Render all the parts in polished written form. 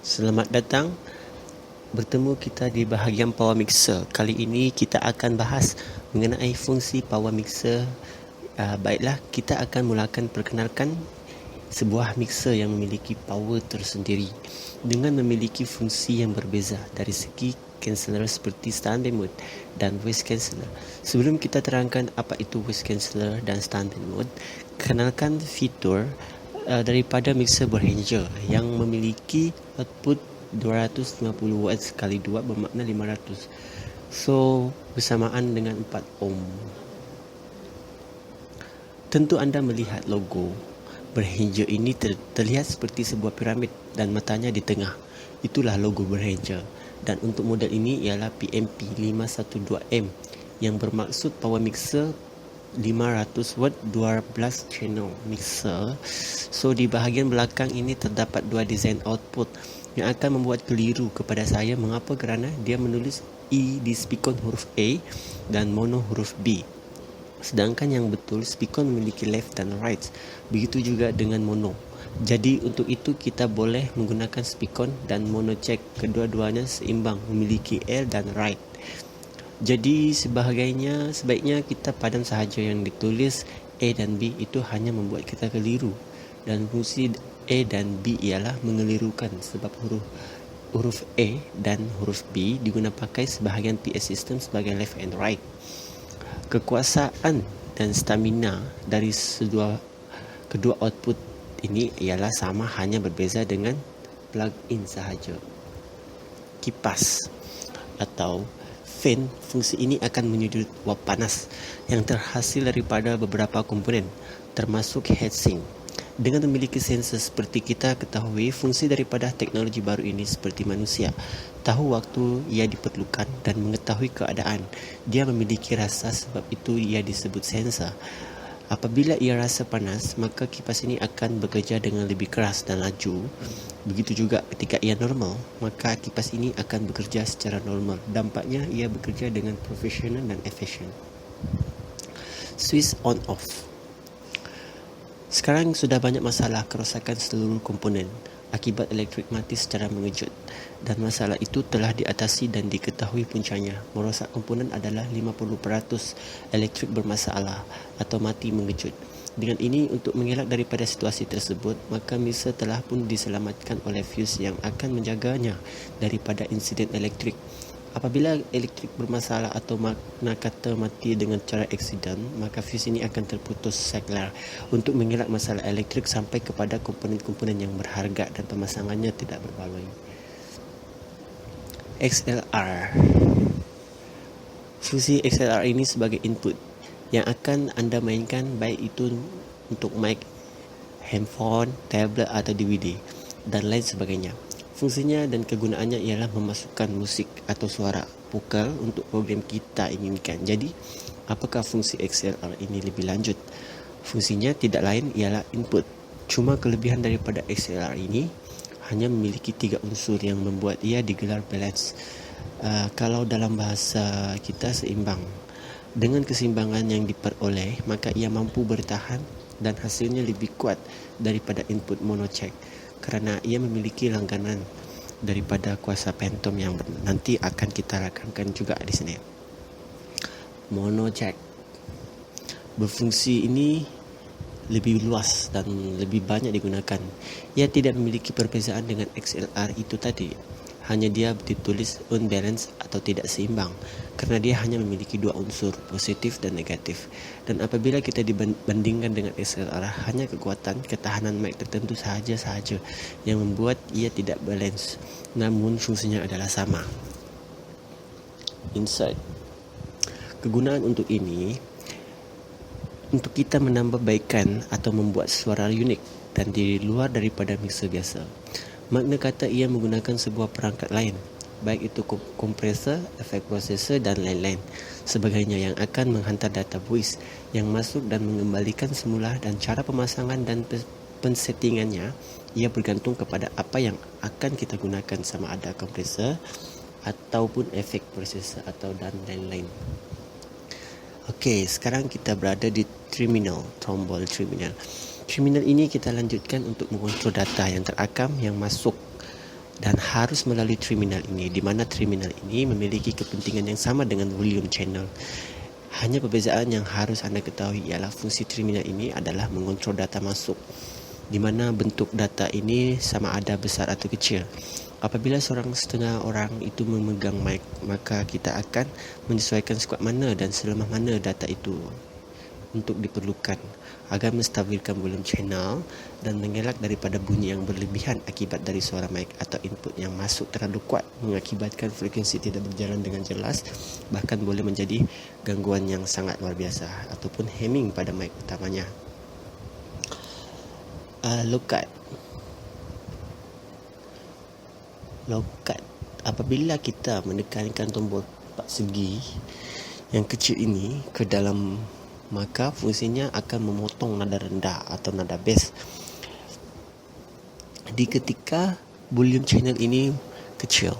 Selamat datang, bertemu kita di bahagian Power Mixer. Kali ini kita akan bahas mengenai fungsi Power Mixer. Baiklah, kita akan mulakan perkenalkan sebuah mixer yang memiliki power tersendiri dengan memiliki fungsi yang berbeza dari segi canceller seperti standby mode dan voice canceller. Sebelum kita terangkan apa itu voice canceller dan standby mode, kenalkan fitur daripada mixer Behringer yang memiliki output 250 watt kali 2 bermakna 500. So, bersamaan dengan 4 ohm. Tentu anda melihat logo Behringer ini terlihat seperti sebuah piramid dan matanya di tengah. Itulah logo Behringer. Dan untuk model ini ialah PMP 512M yang bermaksud power mixer 500 watt 12 channel mixer. So di bahagian belakang ini terdapat dua design output yang akan membuat keliru kepada saya. Mengapa? Kerana dia menulis E di speakon huruf A dan mono huruf B. Sedangkan yang betul, speakon memiliki left dan right. Begitu juga dengan mono. Jadi untuk itu kita boleh menggunakan speakon dan mono check. Kedua-duanya seimbang, memiliki L dan right. Jadi sebaiknya kita padam sahaja yang ditulis A dan B itu hanya membuat kita keliru. Dan fungsi A dan B ialah mengelirukan sebab huruf A dan huruf B digunakan pakai sebahagian PA system sebagai left and right. Kekuasaan dan stamina dari kedua output ini ialah sama, hanya berbeza dengan plug-in sahaja. Kipas atau fan, fungsi ini akan menyedot wap panas yang terhasil daripada beberapa komponen termasuk heatsink. Dengan memiliki sensor seperti kita ketahui, fungsi daripada teknologi baru ini seperti manusia tahu waktu ia diperlukan dan mengetahui keadaan. Dia memiliki rasa, sebab itu ia disebut sensor. Apabila ia rasa panas, maka kipas ini akan bekerja dengan lebih keras dan laju. Begitu juga ketika ia normal, maka kipas ini akan bekerja secara normal. Dampaknya ia bekerja dengan profesional dan efisien. Switch on off. Sekarang sudah banyak masalah kerosakan seluruh komponen akibat elektrik mati secara mengejut, dan masalah itu telah diatasi dan diketahui puncanya. Merosak komponen adalah 50% elektrik bermasalah atau mati mengejut. Dengan ini, untuk mengelak daripada situasi tersebut, maka mixer telah pun diselamatkan oleh fuse yang akan menjaganya daripada insiden elektrik. Apabila elektrik bermasalah atau makna kata mati dengan cara aksiden, maka fuse ini akan terputus seglar untuk mengelak masalah elektrik sampai kepada komponen-komponen yang berharga dan pemasangannya tidak berbaloi. XLR. Fungsi XLR ini sebagai input yang akan anda mainkan, baik itu untuk mic, handphone, tablet atau DVD dan lain sebagainya. Fungsinya dan kegunaannya ialah memasukkan musik atau suara vokal untuk program kita inginkan. Jadi, apakah fungsi XLR ini lebih lanjut? Fungsinya tidak lain ialah input. Cuma kelebihan daripada XLR ini hanya memiliki 3 unsur yang membuat ia digelar balance. Kalau dalam bahasa kita, seimbang. Dengan keseimbangan yang diperoleh, maka ia mampu bertahan dan hasilnya lebih kuat daripada input mono check, kerana ia memiliki langganan daripada kuasa Phantom yang nanti akan kita rakamkan juga di sini. Mono jack berfungsi ini lebih luas dan lebih banyak digunakan. Ia tidak memiliki perbezaan dengan XLR itu tadi. Hanya dia ditulis unbalance atau tidak seimbang, kerana dia hanya memiliki 2 unsur, positif dan negatif. Dan apabila kita dibandingkan dengan XLR, hanya kekuatan ketahanan mic tertentu sahaja yang membuat ia tidak balance, namun fungsinya adalah sama. Insert. Kegunaan untuk ini, untuk kita menambahbaikan atau membuat suara unik dan di luar daripada mixer biasa. Makna kata ia menggunakan sebuah perangkat lain, baik itu kompresor, efek processor dan lain-lain sebagainya yang akan menghantar data voice yang masuk dan mengembalikan semula, dan cara pemasangan dan pensettingannya ia bergantung kepada apa yang akan kita gunakan, sama ada kompresor ataupun efek processor atau dan lain-lain. Okey, sekarang kita berada di terminal, tombol terminal. Terminal ini kita lanjutkan untuk mengontrol data yang terakam yang masuk dan harus melalui terminal ini, di mana terminal ini memiliki kepentingan yang sama dengan volume channel. Hanya perbezaan yang harus anda ketahui ialah fungsi terminal ini adalah mengontrol data masuk, di mana bentuk data ini sama ada besar atau kecil. Apabila seorang setengah orang itu memegang mic, maka kita akan menyesuaikan sekuat mana dan selemah mana data itu untuk diperlukan agar menstabilkan volume channel dan mengelak daripada bunyi yang berlebihan akibat dari suara mic atau input yang masuk terlalu kuat mengakibatkan frekuensi tidak berjalan dengan jelas, bahkan boleh menjadi gangguan yang sangat luar biasa ataupun hemming pada mic utamanya. Low cut. Apabila kita menekankan tombol 4 segi yang kecil ini ke dalam, maka fungsinya akan memotong nada rendah atau nada bass. Di ketika volume channel ini kecil,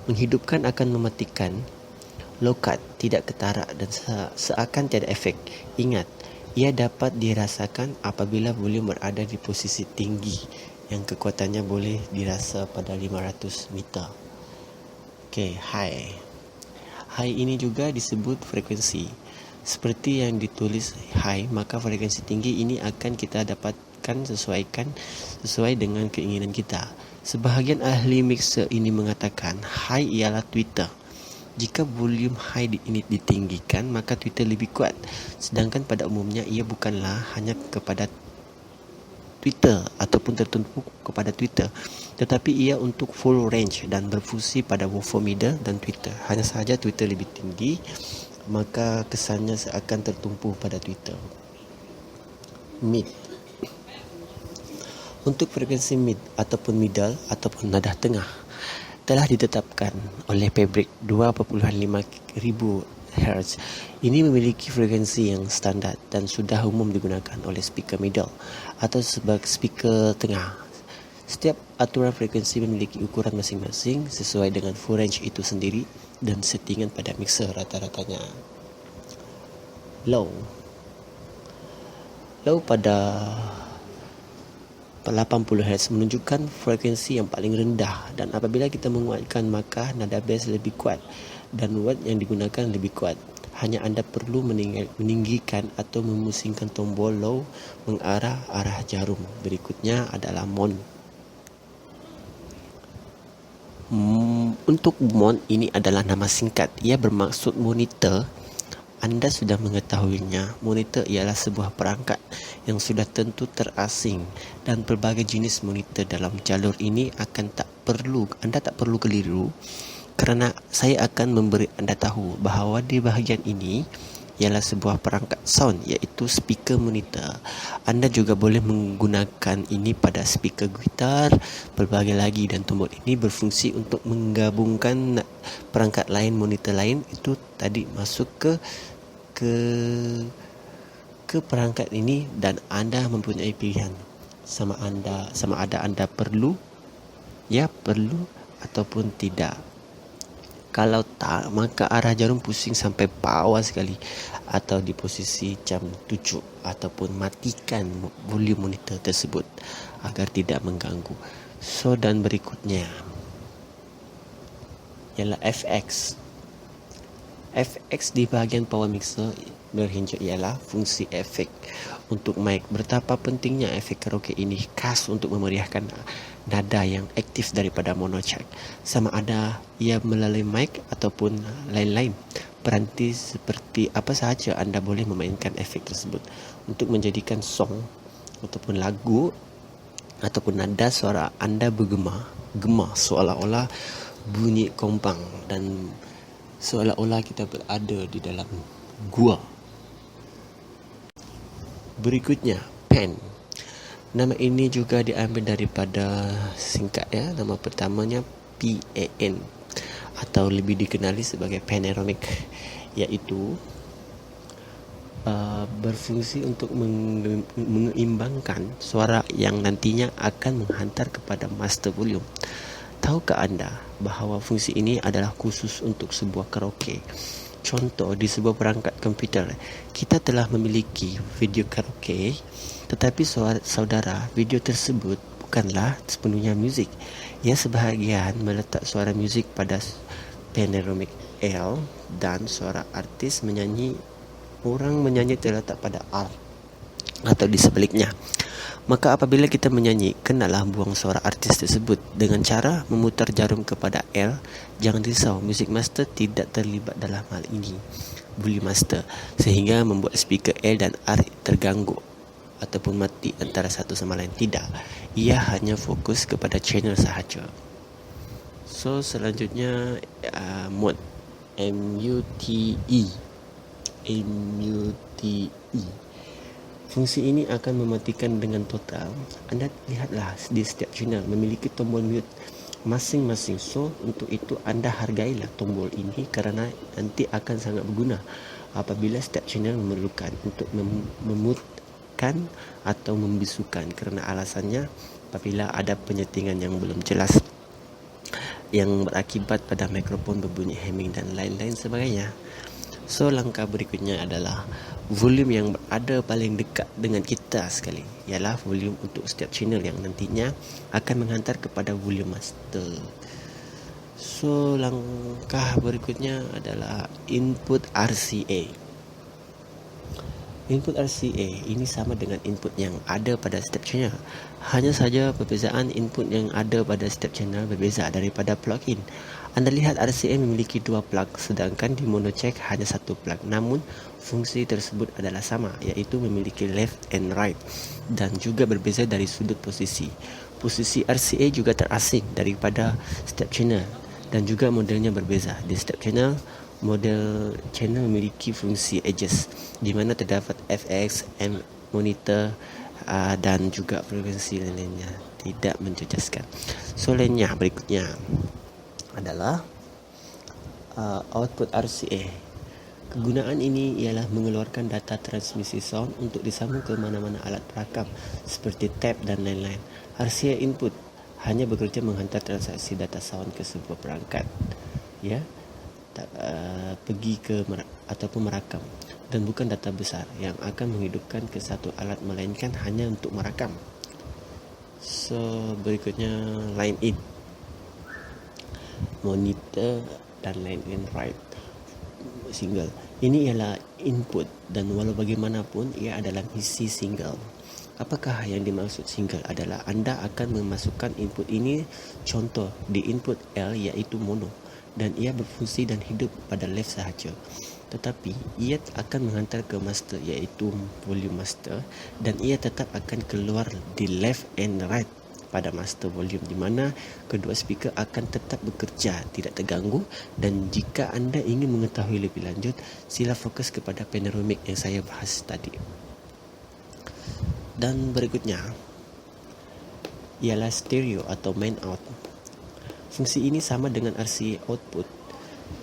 menghidupkan akan mematikan. Low cut tidak ketara dan seakan tiada efek. Ingat, ia dapat dirasakan apabila volume berada di posisi tinggi yang kekuatannya boleh dirasa pada 500 meter. High. High ini juga disebut frekuensi. Seperti yang ditulis high, maka frekuensi tinggi ini akan kita dapatkan sesuai dengan keinginan kita. Sebahagian ahli mixer ini mengatakan high ialah tweeter. Jika volume high ini ditinggikan, maka tweeter lebih kuat. Sedangkan pada umumnya ia bukanlah hanya kepada tweeter ataupun tertentu kepada tweeter, tetapi ia untuk full range dan berfungsi pada woofer middle dan tweeter. Hanya sahaja tweeter lebih tinggi, maka kesannya seakan tertumpu pada tweeter. Mid. Untuk frekuensi mid ataupun middle ataupun nada tengah telah ditetapkan oleh pabrik 2.5 ribu Hz. Ini memiliki frekuensi yang standar dan sudah umum digunakan oleh speaker middle atau sebagai speaker tengah. Setiap aturan frekuensi memiliki ukuran masing-masing sesuai dengan full range itu sendiri dan settingan pada mixer rata-ratanya. Low pada 80 Hz menunjukkan frekuensi yang paling rendah, dan apabila kita menguatkan maka nada bass lebih kuat dan watt yang digunakan lebih kuat. Hanya anda perlu meninggikan atau memusingkan tombol low mengarah arah jarum. Berikutnya adalah mount. Untuk mount ini adalah nama singkat. Ia bermaksud monitor. Anda sudah mengetahuinya. Monitor ialah sebuah perangkat yang sudah tentu terasing, dan pelbagai jenis monitor dalam jalur ini anda tak perlu keliru, kerana saya akan memberi anda tahu bahawa di bahagian ini ialah sebuah perangkat sound, iaitu speaker monitor. Anda juga boleh menggunakan ini pada speaker gitar, pelbagai lagi, dan tombol ini berfungsi untuk menggabungkan perangkat lain, monitor lain itu tadi masuk ke perangkat ini, dan anda mempunyai pilihan sama ada anda perlu ataupun tidak. Kalau tak, maka arah jarum pusing sampai bawah sekali atau di posisi jam 7, ataupun matikan volume monitor tersebut agar tidak mengganggu. Dan berikutnya ialah FX. FX di bahagian power mixer berhinjau ialah fungsi efek untuk mic. Betapa pentingnya efek karaoke ini khas untuk memeriahkan nada yang aktif daripada monotrack, sama ada ia melalui mic ataupun lain-lain peranti. Seperti apa sahaja anda boleh memainkan efek tersebut untuk menjadikan song ataupun lagu ataupun nada suara anda bergema seolah-olah bunyi kompang dan seolah-olah kita berada di dalam gua. Berikutnya, pen. Nama ini juga diambil daripada singkat nama pertamanya PAN atau lebih dikenali sebagai panoramic, iaitu berfungsi untuk mengeimbangkan suara yang nantinya akan menghantar kepada master volume. Tahukah anda bahawa fungsi ini adalah khusus untuk sebuah karaoke? Contoh, di sebuah perangkat komputer kita telah memiliki video karaoke, tetapi saudara, video tersebut bukanlah sepenuhnya muzik. Ia sebahagian meletak suara muzik pada panoramic L dan suara artis menyanyi, orang menyanyi terletak pada R atau di sebaliknya. Maka apabila kita menyanyi, kenalah buang suara artis tersebut dengan cara memutar jarum kepada L. Jangan risau, music master tidak terlibat dalam hal ini, volume master, sehingga membuat speaker L dan R terganggu ataupun mati antara satu sama lain. Tidak, ia hanya fokus kepada channel sahaja. So selanjutnya mode MUTE. Fungsi ini akan mematikan dengan total. Anda lihatlah di setiap channel memiliki tombol mute masing-masing. So untuk itu anda hargailah tombol ini kerana nanti akan sangat berguna apabila setiap channel memerlukan untuk memutkan atau membisukan, kerana alasannya apabila ada penyetingan yang belum jelas yang berakibat pada mikrofon berbunyi humming dan lain-lain sebagainya. So langkah berikutnya adalah volume yang berada paling dekat dengan kita sekali, ialah volume untuk setiap channel yang nantinya akan menghantar kepada volume master. So langkah berikutnya adalah input RCA. Input RCA ini sama dengan input yang ada pada setiap channel. Hanya saja perbezaan input yang ada pada setiap channel berbeza daripada plug-in. Anda lihat RCA memiliki dua plug, sedangkan di monocheck hanya satu plug. Namun fungsi tersebut adalah sama, iaitu memiliki left and right dan juga berbeza dari sudut posisi. Posisi RCA juga terasing daripada setiap channel dan juga modelnya berbeza. Di setiap channel, model channel memiliki fungsi edges di mana terdapat FX, M monitor dan juga frekuensi lainnya, tidak menjejaskan. So lainnya berikutnya adalah output RCA. Kegunaan ini ialah mengeluarkan data transmisi sound untuk disambung ke mana-mana alat perakam seperti tape dan lain-lain. RCA input hanya bekerja menghantar transaksi data sound ke sebuah perangkat, pergi ke ataupun merakam, dan bukan data besar yang akan menghidupkan ke satu alat, melainkan hanya untuk merakam. So berikutnya line in, monitor dan line in right single. Ini ialah input dan walau bagaimanapun ia adalah isi single. Apakah yang dimaksud single adalah anda akan memasukkan input ini, contoh di input L iaitu mono, dan ia berfungsi dan hidup pada left sahaja. Tetapi ia akan menghantar ke master iaitu volume master, dan ia tetap akan keluar di left and right pada master volume, di mana kedua speaker akan tetap bekerja tidak terganggu. Dan jika anda ingin mengetahui lebih lanjut, sila fokus kepada panoramic yang saya bahas tadi. Dan berikutnya ialah stereo atau main out. Fungsi ini sama dengan RCA output,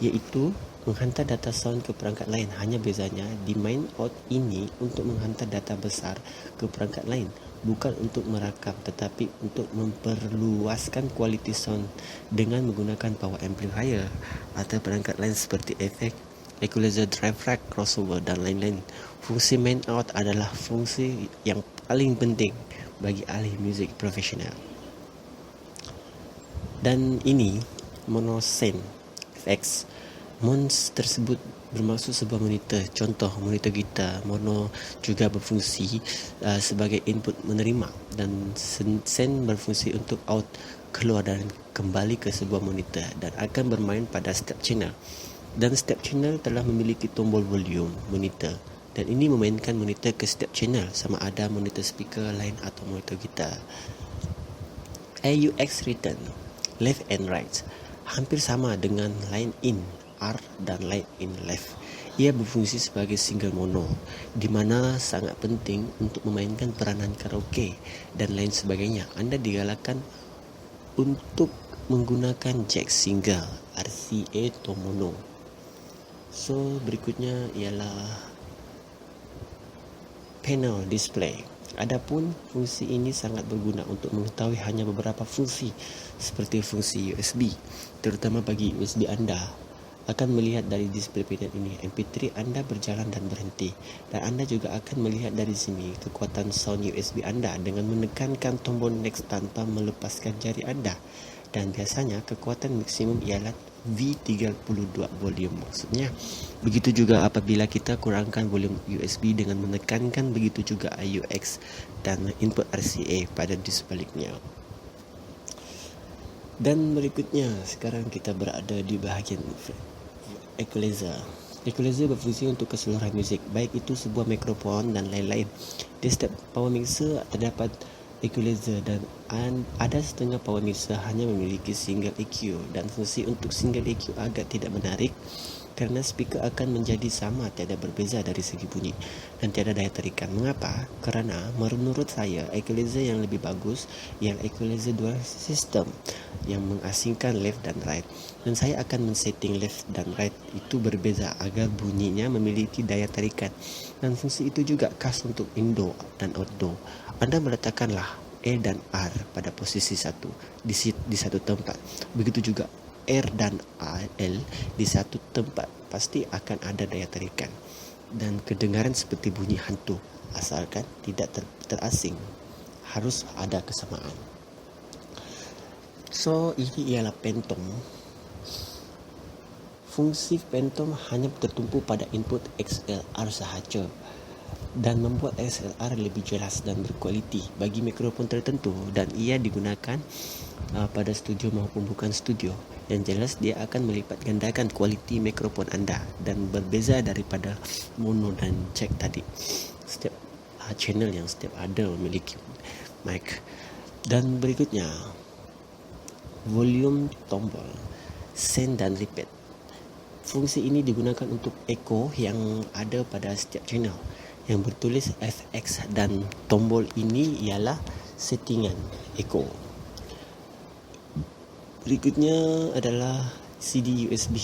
iaitu menghantar data sound ke perangkat lain. Hanya bezanya di main out ini untuk menghantar data besar ke perangkat lain, bukan untuk merakam, tetapi untuk memperluaskan kualiti sound dengan menggunakan power amplifier atau perangkat lain seperti efek, equalizer, drive rack, crossover dan lain-lain. Fungsi main out adalah fungsi yang paling penting bagi ahli muzik profesional. Dan ini monosend FX. Mons tersebut bermaksud sebuah monitor. Contoh monitor gitar mono juga berfungsi sebagai input menerima, dan send berfungsi untuk out, keluar dan kembali ke sebuah monitor, dan akan bermain pada setiap channel. Dan setiap channel telah memiliki tombol volume monitor, dan ini memainkan monitor ke setiap channel, sama ada monitor speaker lain atau monitor gitar. AUX return, left and right, hampir sama dengan line in R dan line in left. Ia berfungsi sebagai single mono, di mana sangat penting untuk memainkan peranan karaoke dan lain sebagainya. Anda digalakkan untuk menggunakan jack single RCA atau mono. So berikutnya ialah panel display. Adapun fungsi ini sangat berguna untuk mengetahui hanya beberapa fungsi seperti fungsi USB, terutama bagi USB anda akan melihat dari display panel ini MP3 anda berjalan dan berhenti, dan anda juga akan melihat dari sini kekuatan sound USB anda dengan menekankan tombol next tanpa melepaskan jari anda. Dan biasanya kekuatan maksimum ialah V32 volume. Maksudnya begitu juga apabila kita kurangkan volume USB dengan menekankan begitu juga AUX dan input RCA pada dis sebaliknya. Dan berikutnya, sekarang kita berada di bahagian equalizer. Equalizer berfungsi untuk keseluruhan muzik, baik itu sebuah mikrofon dan lain-lain. Di setiap power mixer terdapat equalizer, dan ada setengah power mixer hanya memiliki single EQ, dan fungsi untuk single EQ agak tidak menarik kerana speaker akan menjadi sama, tiada berbeza dari segi bunyi dan tiada daya tarikan. Mengapa? Kerana menurut saya equalizer yang lebih bagus ialah equalizer dual system yang mengasingkan left dan right, dan saya akan men-setting left dan right itu berbeza agar bunyinya memiliki daya tarikan, dan fungsi itu juga khas untuk indoor dan outdoor. Anda meletakkanlah A dan R pada posisi satu di satu tempat, begitu juga R dan L di satu tempat, pasti akan ada daya tarikan dan kedengaran seperti bunyi hantu, asalkan tidak terasing. Harus ada kesamaan. So, ini ialah Phantom. Fungsi Phantom hanya tertumpu pada input XLR sahaja dan membuat XLR lebih jelas dan berkualiti bagi mikrofon tertentu, dan ia digunakan pada studio maupun bukan studio. Yang jelas dia akan melipat gandakan kualiti mikrofon anda dan berbeza daripada mono dan jack tadi. Setiap channel yang setiap ada memiliki mic. Dan berikutnya, volume tombol, send dan repeat. Fungsi ini digunakan untuk echo yang ada pada setiap channel yang bertulis FX, dan tombol ini ialah settingan echo. Berikutnya adalah CD USB.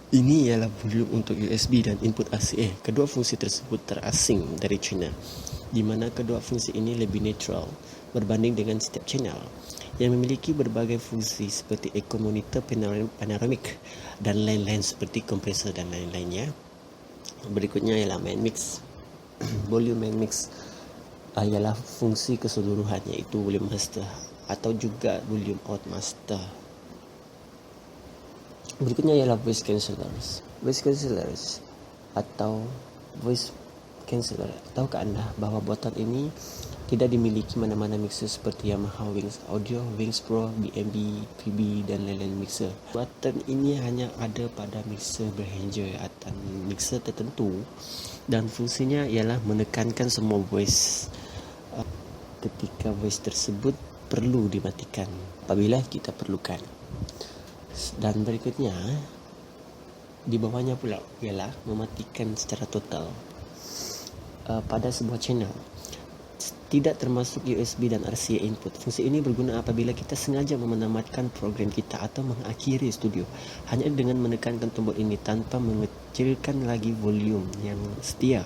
Ini ialah volume untuk USB dan input RCA. Kedua fungsi tersebut terasing dari channel, di mana kedua fungsi ini lebih netral berbanding dengan setiap channel yang memiliki berbagai fungsi seperti echo monitor panoramik dan lain-lain seperti kompresor dan lain-lainnya. Berikutnya ialah main mix. Volume main mix ialah fungsi keseluruhan, iaitu volume master atau juga volume out master. Berikutnya ialah voice cancelers. Voice cancelers atau voice canceller. Tahukah anda bahawa buatan ini tidak dimiliki mana-mana mixer seperti Yamaha Wings Audio, Wings Pro, BMB, PB dan lain-lain mixer. Buatan ini hanya ada pada mixer Behringer atau mixer tertentu, dan fungsinya ialah menekankan semua voice ketika voice tersebut perlu dimatikan apabila kita perlukan. Dan berikutnya di bawahnya pula ialah mematikan secara total pada sebuah channel, tidak termasuk USB dan RCA input. Fungsi ini berguna apabila kita sengaja menamatkan program kita atau mengakhiri studio hanya dengan menekankan tombol ini tanpa mengecilkan lagi volume yang setia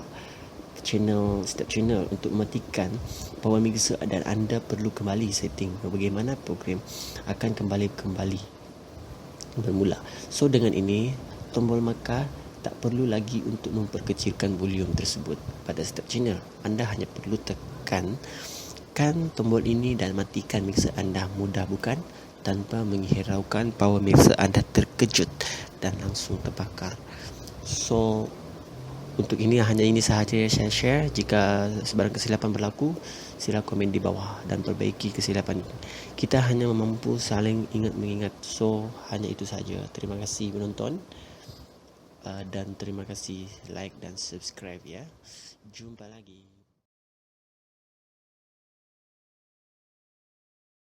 setiap channel untuk mematikan power mixer, dan anda perlu kembali setting bagaimana program akan kembali bermula. So dengan ini tombol maka tak perlu lagi untuk memperkecilkan volume tersebut pada setiap channel. Anda hanya perlu tekan tombol ini dan matikan mixer anda. Mudah bukan? Tanpa menghiraukan power mixer anda terkejut dan langsung terbakar. So untuk ini hanya ini sahaja yang saya share. Jika sebarang kesilapan berlaku, sila komen di bawah dan perbaiki kesilapan. Kita hanya mampu saling ingat mengingat. So hanya itu saja. Terima kasih menonton dan terima kasih like dan subscribe ya. Jumpa lagi.